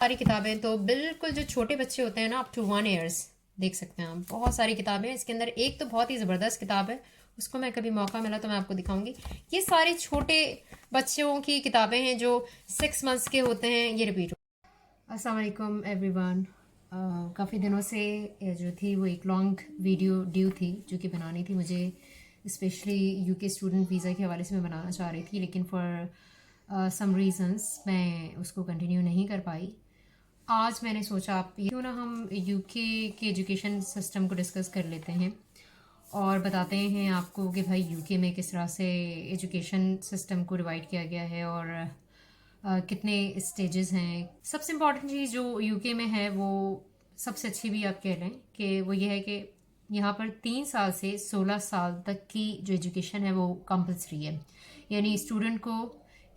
सारी किताबें तो बिल्कुल जो छोटे बच्चे होते हैं ना, अप टू 1 ईयर्स, देख सकते हैं हम। बहुत सारी किताबें हैं इसके अंदर। एक तो बहुत ही ज़बरदस्त किताब है, उसको मैं कभी मौका मिला तो मैं आपको दिखाऊंगी। ये सारे छोटे बच्चों की किताबें हैं जो 6 मंथ्स के होते हैं। ये रिपीट। अस्सलाम वालेकुम एवरीवन। काफ़ी दिनों से जो थी वो एक लॉन्ग वीडियो ड्यू थी जो कि बनानी थी मुझे, स्पेशली यूके स्टूडेंट वीज़ा के हवाले से मैं बनाना चाह रही थी, लेकिन फॉर सम रीज़न्स मैं उसको कंटिन्यू नहीं कर पाई। आज मैंने सोचा आप क्यों ना हम यूके के एजुकेशन सिस्टम को डिस्कस कर लेते हैं और बताते हैं आपको कि भाई यूके में किस तरह से एजुकेशन सिस्टम को डिवाइड किया गया है और कितने स्टेजेस हैं। सबसे इम्पॉर्टेंट चीज़ जो यूके में है, वो सबसे अच्छी भी आप कह लें कि वो ये है कि यहाँ पर 3 साल से 16 साल तक की जो एजुकेशन है वो कंपलसरी है। यानी स्टूडेंट को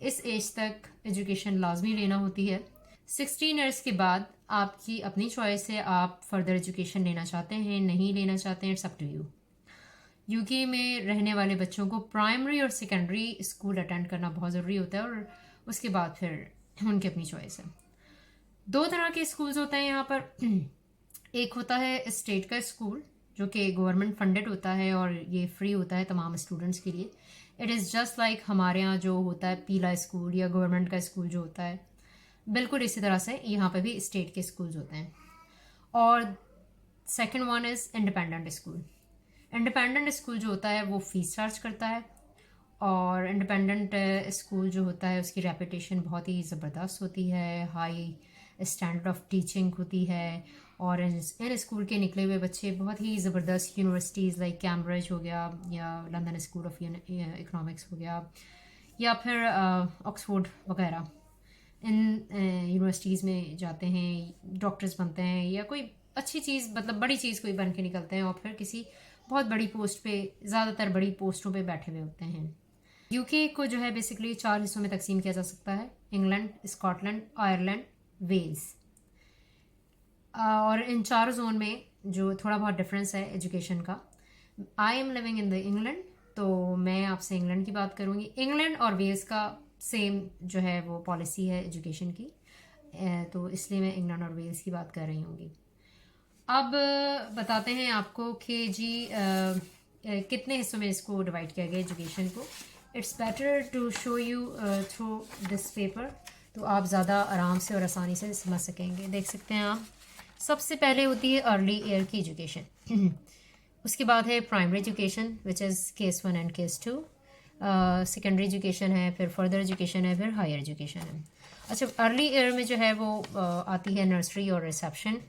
इस एज तक एजुकेशन लाजमी लेना होती है। 16 ईयर्स के बाद आपकी अपनी चॉइस है, आप फर्दर एजुकेशन लेना चाहते हैं नहीं लेना चाहते हैं, it's up to you. UK में रहने वाले बच्चों को प्राइमरी और सेकेंडरी स्कूल अटेंड करना बहुत ज़रूरी होता है और उसके बाद फिर उनकी अपनी चॉइस है। 2 तरह के स्कूल्स होते हैं यहाँ पर। एक होता है स्टेट का स्कूल जो कि गवर्नमेंट फंडेड होता है और ये फ्री होता है तमाम स्टूडेंट्स के लिए। इट इज़ जस्ट लाइक हमारे यहाँ जो होता है पीला स्कूल या गवर्नमेंट का स्कूल जो होता है, बिल्कुल इसी तरह से यहाँ पे भी स्टेट के स्कूल्स होते हैं। और second one is independent school. Independent school जो होता है वो फीस चार्ज करता है और इंडिपेंडेंट स्कूल जो होता है उसकी रेपुटेशन बहुत ही ज़बरदस्त होती है, हाई स्टैंडर्ड ऑफ टीचिंग होती है और इन स्कूल के निकले हुए बच्चे बहुत ही ज़बरदस्त यूनिवर्सिटीज़ लाइक कैम्ब्रिज हो गया या लंदन स्कूल ऑफ इकोनॉमिक्स हो गया या फिर ऑक्सफोर्ड वगैरह, इन यूनिवर्सिटीज़ में जाते हैं, डॉक्टर्स बनते हैं या कोई अच्छी चीज़, मतलब बड़ी चीज़ कोई बन के निकलते हैं और फिर किसी बहुत बड़ी पोस्ट पे, ज़्यादातर बड़ी पोस्टों पे बैठे हुए होते हैं। यूके को जो है बेसिकली 4 हिस्सों में तकसीम किया जा सकता है: इंग्लैंड, स्कॉटलैंड, आयरलैंड, वेल्स। और इन चारों जोन में जो थोड़ा बहुत डिफरेंस है एजुकेशन का। I am living in the England, तो मैं आपसे इंग्लैंड की बात करूंगी। इंग्लैंड और वेल्स का सेम जो है वो पॉलिसी है एजुकेशन की, तो इसलिए मैं इंग्लैंड और वेल्स की बात कर रही हूँगी। अब बताते हैं आपको कि जी कितने हिस्सों में इसको डिवाइड किया गया एजुकेशन को। It's better to show you through this paper, तो आप ज़्यादा आराम से और आसानी से समझ सकेंगे। देख सकते हैं आप, सबसे पहले होती है अर्ली ईयर की एजुकेशन। उसके बाद है primary education which is case 1 and case 2। Secondary education है, फिर फर्दर एजुकेशन है, फिर हायर एजुकेशन है। अच्छा, अर्ली ईयर में जो है वो आती है नर्सरी और रिसेप्शन,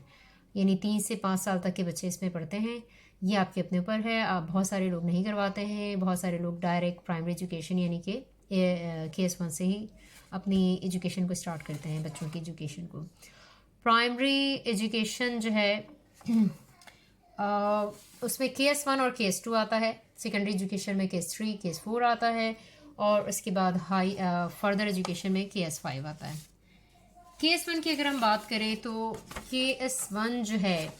यानी 3 से 5 साल तक के बच्चे इसमें पढ़ते हैं। ये आपके अपने ऊपर है, आप बहुत सारे लोग नहीं करवाते हैं, बहुत सारे लोग डायरेक्ट प्राइमरी एजुकेशन यानी कि केस 1 से ही अपनी एजुकेशन को स्टार्ट करते हैं, बच्चों की एजुकेशन को। प्राइमरी एजुकेशन जो है उसमें केस 1 और केस 2 आता है। सेकेंडरी एजुकेशन में केस 3, केस 4 आता है और उसके बाद हाई फर्दर एजुकेशन में केस 5 आता है। केस 1 की अगर हम बात करें तो केस 1 जो है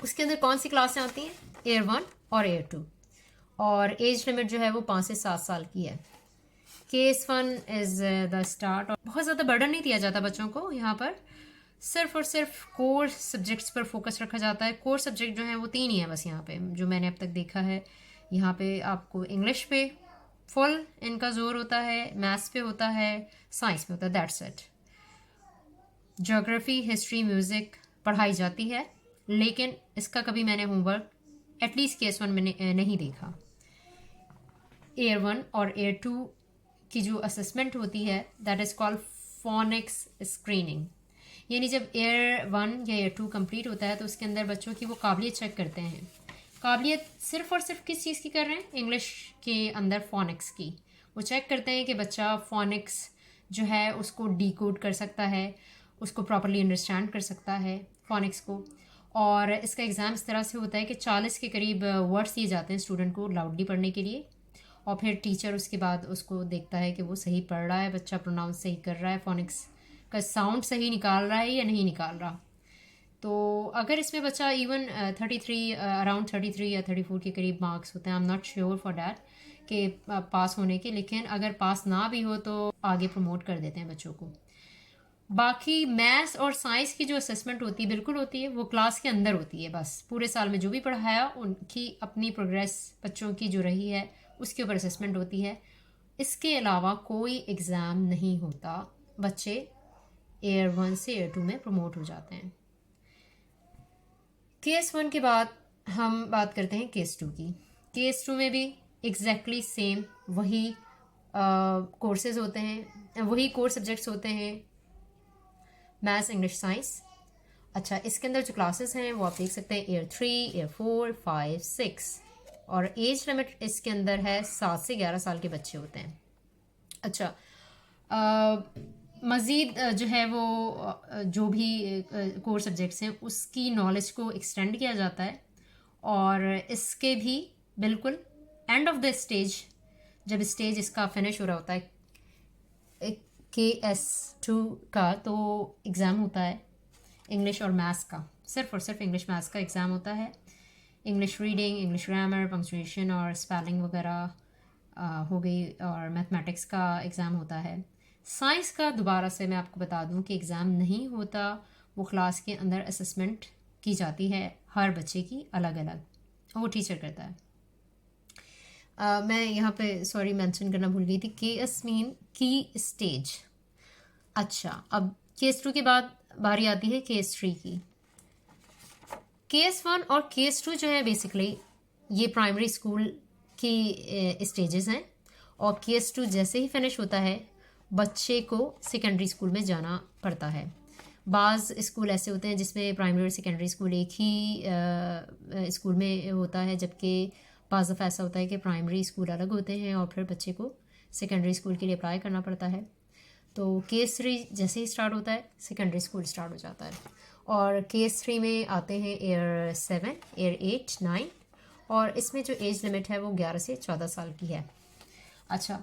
उसके अंदर कौन सी क्लासें आती हैं? एयर 1 और एयर 2, और एज लिमिट जो है वो 5 से 7 साल की है। Case 1 is the start. और बहुत ज़्यादा बर्डन नहीं दिया जाता बच्चों को यहाँ पर, सिर्फ और सिर्फ कोर सब्जेक्ट्स पर फोकस रखा जाता है। कोर सब्जेक्ट जो हैं वो 3 ही हैं बस यहाँ पे, जो मैंने अब तक देखा है। यहाँ पे आपको इंग्लिश पे फुल इनका जोर होता है, मैथ्स पे होता है, साइंस पे होता है, that's it. Geography, history, music पढ़ाई जाती है, लेकिन इसका कभी मैंने होमवर्क एटलीस्ट केस 1 में नहीं देखा। एयर 1 और एयर 2 की जो असेसमेंट होती है that is called phoenix screening. यानी जब एयर 1 या एयर 2 कंप्लीट होता है तो उसके अंदर बच्चों की वो काबिलियत चेक करते हैं। काबिलियत सिर्फ और सिर्फ किस चीज़ की कर रहे हैं? इंग्लिश के अंदर फोनिक्स की। वो चेक करते हैं कि बच्चा फोनिक्स जो है उसको डिकोड कर सकता है, उसको प्रॉपरली अंडरस्टैंड कर सकता है फोनिक्स को। और इसका एग्ज़ाम इस तरह से होता है कि 40 के करीब वर्ड्स दिए जाते हैं स्टूडेंट को लाउडली पढ़ने के लिए, और फिर टीचर उसके बाद उसको देखता है कि वो सही पढ़ रहा है, बच्चा प्रोनाउंस सही कर रहा है, फोनिक्स का साउंड सही निकाल रहा है या नहीं निकाल रहा। तो अगर इसमें बच्चा इवन 33 अराउंड 33 या 34 के करीब मार्क्स होते हैं, I am not sure for that कि पास होने के, लेकिन अगर पास ना भी हो तो आगे प्रमोट कर देते हैं बच्चों को। बाकी मैथ्स और साइंस की जो असेसमेंट होती है बिल्कुल होती है, वो क्लास के अंदर होती है। बस पूरे साल में जो भी पढ़ाया उनकी अपनी प्रोग्रेस बच्चों की जो रही है उसके ऊपर असेसमेंट होती है। इसके अलावा कोई एग्ज़ाम नहीं होता। बच्चे एयर 1 से एयर 2 में प्रमोट हो जाते हैं। केस 1 के बाद हम बात करते हैं केस 2 की। केस 2 में भी एग्जैक्टली सेम वही कोर्सेज होते हैं, वही कोर्स सब्जेक्ट्स होते हैं, मैथ्स, इंग्लिश, साइंस। अच्छा, इसके अंदर जो क्लासेस हैं वो आप देख सकते हैं एयर 3, एयर 4, 5, 6 और एज लिमिट इसके अंदर है 7 से 11 साल के बच्चे होते हैं। अच्छा, मज़ीद जो है वो जो भी कोर सब्जेक्ट्स हैं उसकी नॉलेज को एक्सटेंड किया जाता है। और इसके भी बिल्कुल एंड ऑफ द स्टेज, जब स्टेज इसका फिनिश हो रहा होता है KS2 का, तो एग्ज़ाम होता है इंग्लिश और मैथ्स का, सिर्फ और सिर्फ इंग्लिश मैथ्स का एग्ज़ाम होता है। English reading, English grammar, punctuation और स्पेलिंग वगैरह हो गई, और मैथमेटिक्स का एग्ज़ाम होता है। साइंस का दोबारा से मैं आपको बता दूं कि एग्ज़ाम नहीं होता, वो क्लास के अंदर असेसमेंट की जाती है हर बच्चे की अलग अलग, वो टीचर करता है। मैं यहाँ पे सॉरी मेंशन करना भूल गई थी, KS मीन की स्टेज। अच्छा, अब केस 2 के बाद बारी आती है केस 3 की। केस 1 और केस 2 जो है बेसिकली ये प्राइमरी स्कूल की स्टेजेस हैं, और केस 2 जैसे ही फिनिश होता है बच्चे को सेकेंडरी स्कूल में जाना पड़ता है। बाज़ स्कूल ऐसे होते हैं जिसमें प्राइमरी और सेकेंडरी स्कूल एक ही स्कूल में होता है, जबकि बाज़ दफ़ा ऐसा होता है कि प्राइमरी स्कूल अलग होते हैं और फिर बच्चे को सेकेंडरी स्कूल के लिए अप्लाई करना पड़ता है। तो केस 3 जैसे ही स्टार्ट होता है सेकेंडरी स्कूल स्टार्ट हो जाता है। और केस 3 में आते हैं एयर 7, एयर 8, 9, और इसमें जो एज लिमिट है वो 11 से 14 साल की है। अच्छा,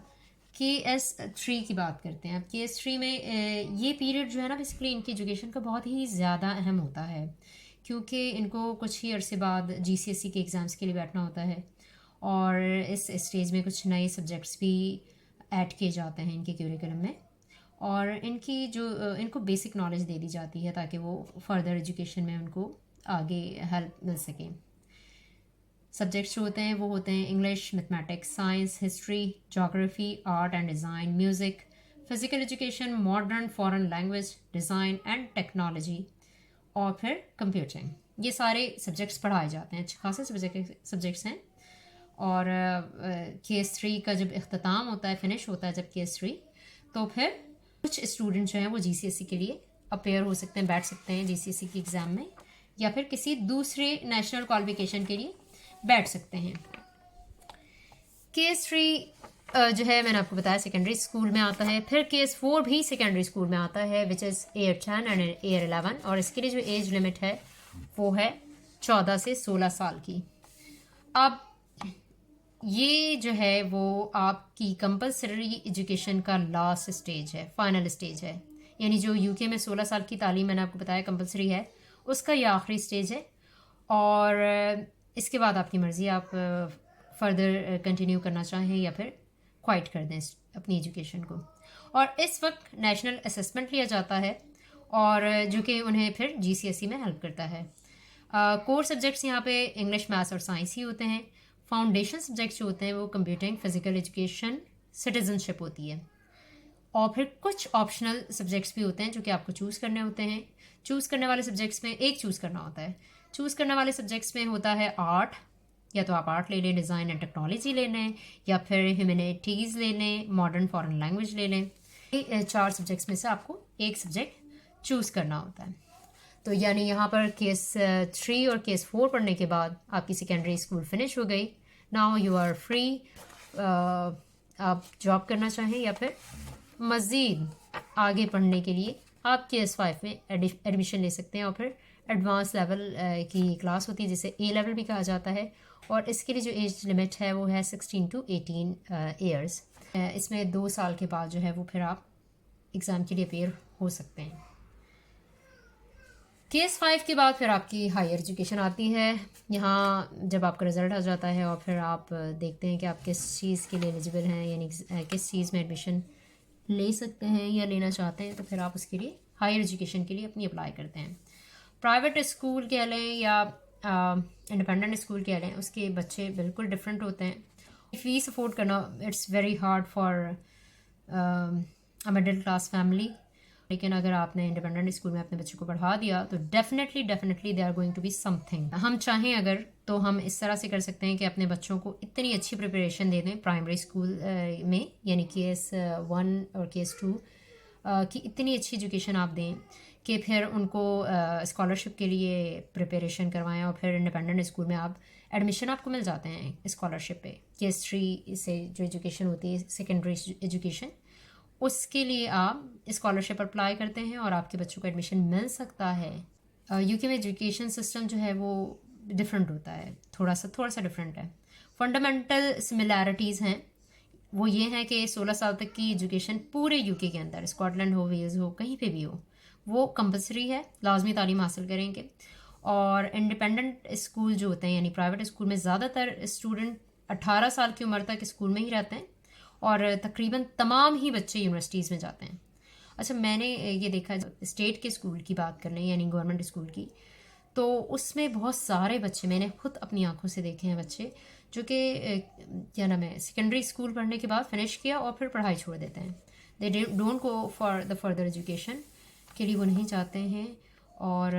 KS3 की बात करते हैं। अब KS3 में ये पीरियड जो है ना बेसिकली इनकी एजुकेशन का बहुत ही ज़्यादा अहम होता है, क्योंकि इनको कुछ ही अरसे बाद GCSE के एग्ज़ाम्स के लिए बैठना होता है, और इस स्टेज में कुछ नए सब्जेक्ट्स भी ऐड किए जाते हैं इनके करिकुलम में, और इनकी जो इनको बेसिक नॉलेज दे दी जाती है ताकि वो फर्दर एजुकेशन में उनको आगे हेल्प मिल सके। सब्जेक्ट्स जो होते हैं वो होते हैं English, mathematics, science, history, geography, art and design, music, physical education, modern foreign language, design and technology, और फिर कंप्यूटिंग। ये सारे सब्जेक्ट्स पढ़ाए जाते हैं, अच्छे खासे सब्जेक्ट्स हैं। और केस 3 का जब इख्तिताम होता है, फिनिश होता है जब केस 3, तो फिर कुछ स्टूडेंट जो हैं वो GCSE के लिए अपेयर हो सकते हैं, बैठ सकते हैं GCSE के एग्ज़ाम में, या फिर किसी दूसरे नेशनल क्वालिफिकेशन के लिए बैठ सकते हैं। केस 3 जो है मैंने आपको बताया सेकेंडरी स्कूल में आता है। फिर केस 4 भी सेकेंडरी स्कूल में आता है, which is air 10 and air 11, और इसके लिए जो एज लिमिट है वो है 14 से 16 साल की। अब ये जो है वो आपकी कंपलसरी एजुकेशन का लास्ट स्टेज है, फाइनल स्टेज है, यानी जो UK में 16 साल की तालीम मैंने आपको बताया कंपलसरी है, उसका ये आखिरी स्टेज है। और इसके बाद आपकी मर्ज़ी, आप फर्दर कंटिन्यू करना चाहें या फिर क्वाइट कर दें अपनी एजुकेशन को। और इस वक्त नेशनल असेसमेंट लिया जाता है, और जो कि उन्हें फिर GCSE में हेल्प करता है। कोर सब्जेक्ट्स यहाँ पे इंग्लिश, मैथ्स और साइंस ही होते हैं। फाउंडेशन सब्जेक्ट्स जो होते हैं वो कंप्यूटिंग, फिजिकल एजुकेशन, सिटीजनशिप होती है। और फिर कुछ ऑप्शनल सब्जेक्ट्स भी होते हैं जो कि आपको चूज़ करने होते हैं। चूज़ करने वाले सब्जेक्ट्स में एक चूज़ करना होता है। चूज़ करने वाले सब्जेक्ट्स में होता है आर्ट, या तो आप आर्ट ले लें, डिज़ाइन एंड टेक्नोलॉजी ले लें, या फिर ह्यूमैनिटीज़ ले लें, मॉडर्न फॉरेन लैंग्वेज ले लें। 4 सब्जेक्ट्स में से आपको एक सब्जेक्ट चूज़ करना होता है। तो यानी यहाँ पर केस 3 और केस 4 पढ़ने के बाद आपकी सेकेंडरी स्कूल फिनिश हो गई। नाउ यू आर फ्री, आप जॉब करना चाहें या फिर मज़ीद आगे पढ़ने के लिए आप केस 5 में एडमिशन ले सकते हैं, और फिर एडवांस लेवल की क्लास होती है जिसे A लेवल भी कहा जाता है, और इसके लिए जो एज लिमिट है वो है 16 to 18 ईयर्स। इसमें 2 साल के बाद जो है वो फिर आप एग्ज़ाम के लिए अपेयर हो सकते हैं। केस 5 के बाद फिर आपकी हायर एजुकेशन आती है। यहाँ जब आपका रिज़ल्ट आ जाता है और फिर आप देखते हैं कि आप किस चीज़ के लिए एलिजिबल हैं, यानी किस चीज़ में एडमिशन ले सकते हैं या लेना चाहते हैं, तो फिर आप उसके लिए हायर एजुकेशन के लिए अपनी अप्लाई करते हैं। प्राइवेट स्कूल कह लें या इंडिपेंडेंट स्कूल कह लें, उसके बच्चे बिल्कुल डिफरेंट होते हैं। फीस अफोर्ड करना it's very hard for a middle class family. लेकिन अगर आपने इंडिपेंडेंट स्कूल में अपने बच्चों को पढ़ा दिया तो definitely they are going to be something. हम चाहें अगर तो हम इस तरह से कर सकते हैं कि अपने बच्चों को इतनी अच्छी प्रिपरेशन दे दें प्राइमरी स्कूल में, यानी KS1 और KS2 की इतनी अच्छी एजुकेशन आप दें कि फिर उनको स्कॉलरशिप के लिए प्रिपरेशन करवाएं और फिर इंडिपेंडेंट स्कूल में आप एडमिशन आपको मिल जाते हैं स्कॉलरशिप पे। KS3 से जो एजुकेशन होती है सेकेंडरी एजुकेशन, उसके लिए आप स्कॉलरशिप अप्लाई करते हैं और आपके बच्चों को एडमिशन मिल सकता है। यूके में एजुकेशन सिस्टम जो है वो डिफरेंट होता है, थोड़ा सा डिफरेंट है। फंडामेंटल सिमिलैरिटीज़ हैं, वो ये हैं कि 16 साल तक की एजुकेशन पूरे यूके के अंदर, स्कॉटलैंड हो, वेल्स हो, कहीं पे भी हो, वो कंपलसरी है, लाजमी तालीम हासिल करेंगे। और इंडिपेंडेंट स्कूल जो होते हैं यानी प्राइवेट स्कूल में ज़्यादातर स्टूडेंट 18 साल की उम्र तक स्कूल में ही रहते हैं और तकरीबन तमाम ही बच्चे यूनिवर्सिटीज़ में जाते हैं। अच्छा, मैंने ये देखा स्टेट के स्कूल की बात कर लें यानी गवर्नमेंट स्कूल की, तो उसमें बहुत सारे बच्चे मैंने खुद अपनी आंखों से देखे हैं, बच्चे जो कि क्या नाम है सेकेंडरी स्कूल पढ़ने के बाद फिनिश किया और फिर पढ़ाई छोड़ देते हैं। They don't go for the further education के लिए वो नहीं चाहते हैं, और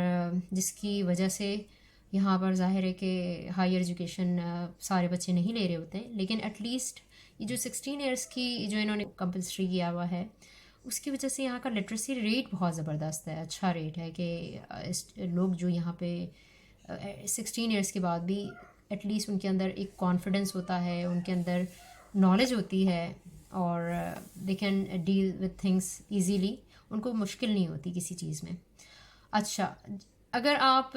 जिसकी वजह से यहाँ पर जाहिर है कि हायर एजुकेशन सारे बच्चे नहीं ले रहे होते हैं। लेकिन एटलीस्ट ये जो 16 ईयर्स की जो इन्होंने कंपल्सरी किया हुआ है, उसकी वजह से यहाँ का लिटरेसी रेट बहुत ज़बरदस्त है, अच्छा रेट है कि लोग जो यहाँ पे 16 ईयर्स के बाद भी एटलीस्ट उनके अंदर एक कॉन्फिडेंस होता है, उनके अंदर नॉलेज होती है और they can deal with things easily, उनको मुश्किल नहीं होती किसी चीज़ में। अच्छा, अगर आप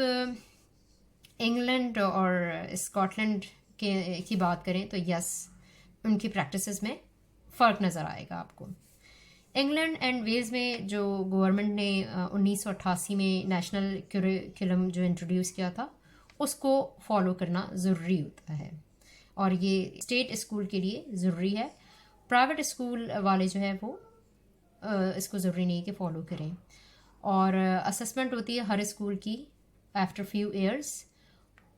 इंग्लैंड और स्कॉटलैंड की बात करें तो यस, उनकी प्रैक्टिसेस में फ़र्क नज़र आएगा आपको। इंग्लैंड एंड वेल्स में जो गवर्नमेंट ने 1988 में नेशनल करिकुलम जो इंट्रोड्यूस किया था, उसको फॉलो करना ज़रूरी होता है और ये स्टेट स्कूल के लिए ज़रूरी है। प्राइवेट स्कूल वाले जो है वो इसको ज़रूरी नहीं कि फ़ॉलो करें। और असेसमेंट होती है हर स्कूल की आफ्टर फ्यू ईयर्स,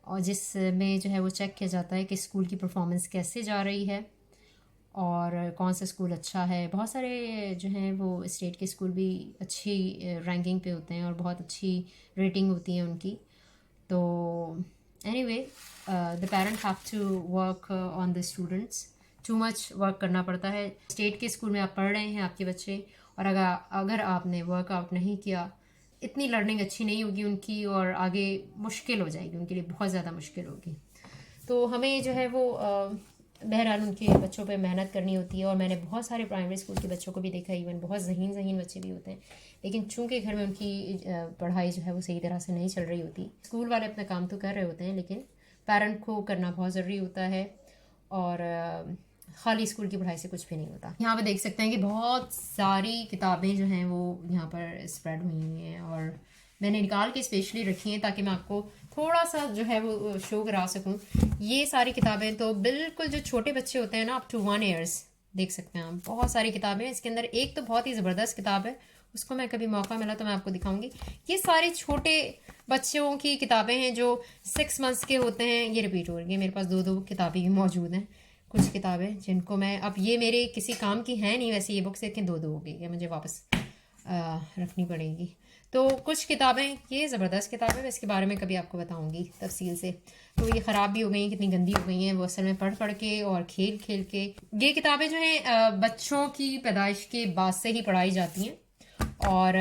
और जिसमें जो है वो चेक किया जाता है कि स्कूल की परफॉर्मेंस कैसे जा रही है और कौन सा स्कूल अच्छा है। बहुत सारे जो हैं वो स्टेट के स्कूल भी अच्छी रैंकिंग पे होते हैं और बहुत अच्छी रेटिंग होती है उनकी। तो anyway, the parent have to work on the students, too much work करना पड़ता है। स्टेट के स्कूल में आप पढ़ रहे हैं आपके बच्चे, और अगर आपने वर्कआउट नहीं किया, इतनी लर्निंग अच्छी नहीं होगी उनकी और आगे मुश्किल हो जाएगी उनके लिए, बहुत ज़्यादा मुश्किल होगी। तो हमें जो है वो बहरहाल उनके बच्चों पे मेहनत करनी होती है। और मैंने बहुत सारे प्राइमरी स्कूल के बच्चों को भी देखा, इवन बहुत जहीन बच्चे भी होते हैं, लेकिन चूंकि घर में उनकी पढ़ाई जो है वो सही तरह से नहीं चल रही होती। स्कूल वाले अपना काम तो कर रहे होते हैं, लेकिन पेरेंट को करना बहुत ज़रूरी होता है और खाली स्कूल की पढ़ाई से कुछ भी नहीं होता। यहाँ पे देख सकते हैं कि बहुत सारी किताबें जो हैं वो यहाँ पर स्प्रेड हुई हैं और मैंने निकाल के स्पेशली रखी हैं ताकि मैं आपको थोड़ा सा जो है वो शो करा सकूं। ये सारी किताबें तो बिल्कुल जो छोटे बच्चे होते हैं ना, अप टू 1 ईयर्स, देख सकते हैं आप, बहुत सारी किताबें इसके अंदर। एक तो बहुत ही ज़बरदस्त किताब है, उसको मैं कभी मौका मिला तो मैं आपको दिखाऊंगी। ये सारे छोटे बच्चों की किताबें हैं जो 6 मंथ्स के होते हैं। ये रिपीट हो रही है, मेरे पास 2 किताबें भी मौजूद हैं, कुछ किताबें जिनको मैं, अब ये मेरे किसी काम की है नहीं वैसे ये बुक्स, लेकिन 2 हो गई है, मुझे वापस रखनी पड़ेगी। तो कुछ किताबें ये ज़बरदस्त किताबें, मैं इसके बारे में कभी आपको बताऊंगी तफसील से। तो ये ख़राब भी हो गई हैं, कितनी गंदी हो गई हैं, वो असल में पढ़ के और खेल के। ये किताबें जो हैं बच्चों की पैदाइश के बाद से ही पढ़ाई जाती हैं और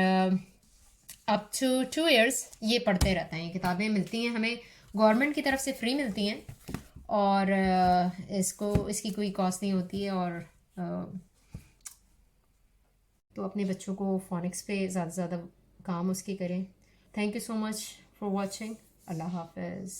अप टू 2 ईयर्स ये पढ़ते रहते हैं। ये किताबें मिलती हैं हमें गवर्नमेंट की तरफ से, फ्री मिलती हैं और इसकी कोई कॉस्ट नहीं होती है। और तो अपने बच्चों को फोनिक्स पे ज़्यादा से ज़्यादा काम उसके करें। Thank you so much for watching. अल्लाह हाफिज़।